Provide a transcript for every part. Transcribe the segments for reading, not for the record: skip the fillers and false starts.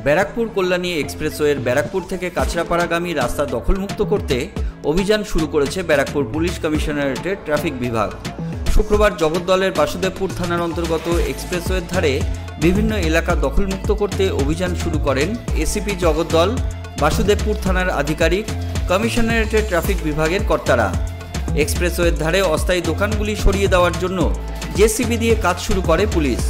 ব্যারাকপুর কল্যাণী এক্সপ্রেসওয়ের ব্যারাকপুর থেকে কাছড়াপাড়াগামী রাস্তা দখলমুক্ত করতে অভিযান শুরু করেছে ব্যারাকপুর পুলিশ কমিশনারেটের ট্রাফিক বিভাগ। শুক্রবার জগদ্দলের বাসুদেবপুর থানার অন্তর্গত এক্সপ্রেসওয়ের ধারে বিভিন্ন এলাকা দখলমুক্ত করতে অভিযান শুরু করেন এসিপি জগদ্দল, বাসুদেবপুর থানার আধিকারিক, কমিশনারেটের ট্রাফিক বিভাগের কর্তারা। এক্সপ্রেসওয়ের ধারে অস্থায়ী দোকানগুলি সরিয়ে দেওয়ার জন্য জেসিবি দিয়ে কাজ শুরু করে পুলিশ।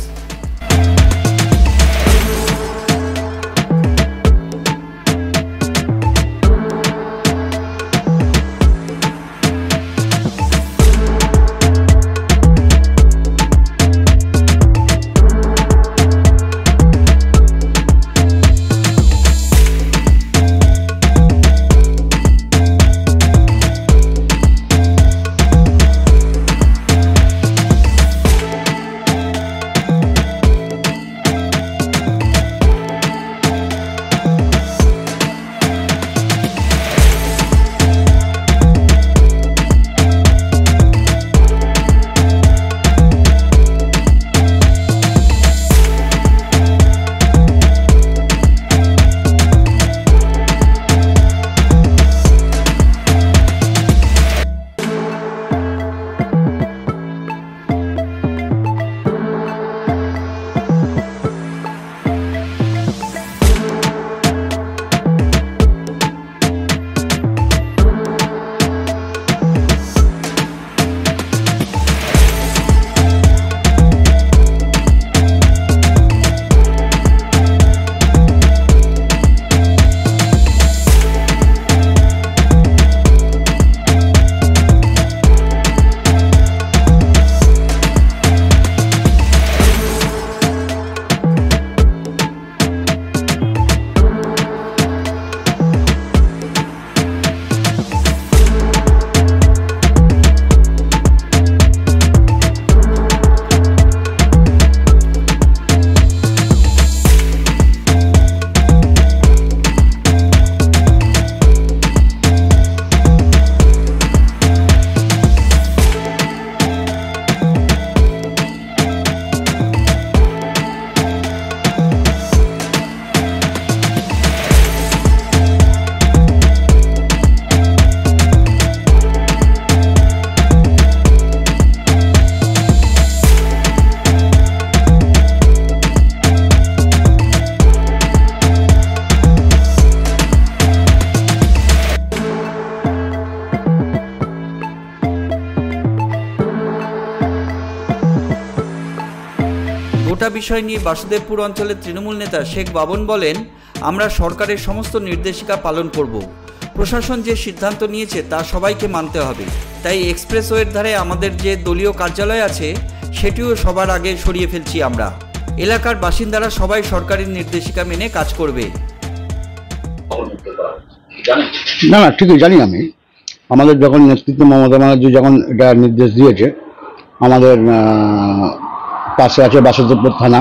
গোটা বিষয় নিয়ে বাসুদেবপুর অঞ্চলের তৃণমূল নেতা শেখ বাবন বলেন, আমরা সরকারের সমস্ত নির্দেশিকা পালন করব। প্রশাসন যে সিদ্ধান্ত নিয়েছে তা সবাইকে মানতে হবে। তাই এক্সপ্রেসওয়ের ধারে আমাদের যে দলীয় কার্যালয় আছে সেটিও সবার আগে সরিয়ে ফেলছি আমরা। এলাকার বাসিন্দারা সবাই সরকারের নির্দেশিকা মেনে কাজ করবে। না না ঠিকই জানি আমি। আমাদের যখন নেতৃত্ব মমতা ব্যানার্জি যখন এটা নির্দেশ দিয়েছে, আমাদের পাশে আছে বাসুদেবপুর থানা,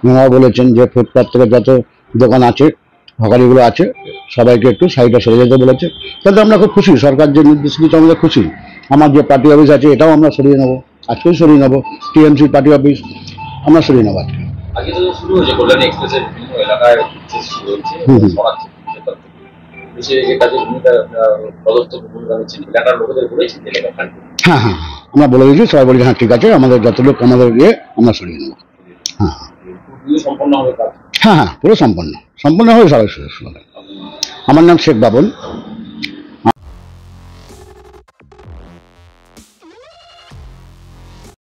ওনারা বলেছেন যে ফুটপাথ থেকে যত দোকান আছে, হকারিগুলো আছে, সবাইকে একটু সাইডে সরে যেতে বলেছে। তাতে আমরা খুব খুশি, সরকার যে নির্দেশ দিয়েছে আমাদের খুশি। আমার যে পার্টি অফিস আছে এটাও আমরা সরিয়ে নেবো, আজকেই সরিয়ে নেবো। টিএমসি পার্টি অফিস আমরা সরিয়ে নেবো আজকে। হ্যাঁ হ্যাঁ, আমরা বলে দিয়েছি, সবাই বলি হ্যাঁ ঠিক আছে, আমাদের যত লোক আমাদের আমরা সরিয়ে নেবো। হ্যাঁ হ্যাঁ হ্যাঁ, পুরো সম্পন্ন হবে সবাই। আমার নাম শেখ বাবন।